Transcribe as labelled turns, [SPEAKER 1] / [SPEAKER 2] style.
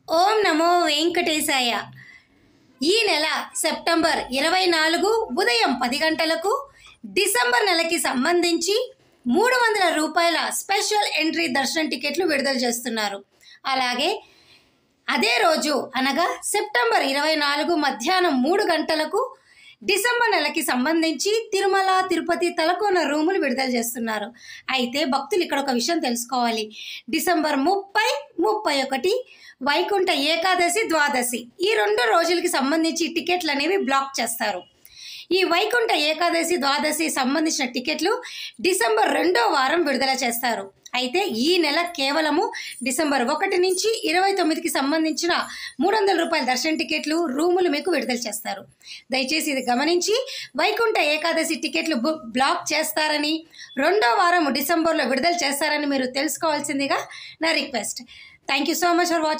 [SPEAKER 1] ఓం నమో వెంకటేశాయ. ఈ నెల సెప్టెంబర్ 24 ఉదయం 10 గంటలకు డిసెంబర్ నెలకి సంబంధించి 300 రూపాయల స్పెషల్ ఎంట్రీ దర్శనం టికెట్లు విడుదల చేస్తున్నారు. అలాగే అదే రోజు అనగా సెప్టెంబర్ 24 మధ్యాహ్నం 3 గంటలకు డిసెంబర్ నెలకి సంబంధించి తిరుమల తిరుపతి తలకోన రూములు విడుదల చేస్తున్నారు. అయితే భక్తులు ఇక్కడ ఒక విషయం తెలుసుకోవాలి. డిసెంబర్ 30, 31 వైకుంఠ ఏకాదశి, ద్వాదశి ఈ 2 రోజులకి సంబంధించి టికెట్లు అనేవి బ్లాక్ చేస్తారు. ఈ వైకుంఠ ఏకాదశి, ద్వాదశి సంబంధించిన టికెట్లు డిసెంబర్ 2వ వారం విడుదల చేస్తారు. అయితే ఈ నెల కేవలము డిసెంబర్ 1 నుంచి 29కి సంబంధించిన 300 రూపాయల దర్శన టికెట్లు, రూములు మీకు విడుదల చేస్తారు. దయచేసి ఇది గమనించి వైకుంఠ ఏకాదశి టికెట్లు బ్లాక్ చేస్తారని, 2వ వారం డిసెంబర్లో విడుదల చేస్తారని మీరు తెలుసుకోవాల్సిందిగా నా request. Thank you so much for watching.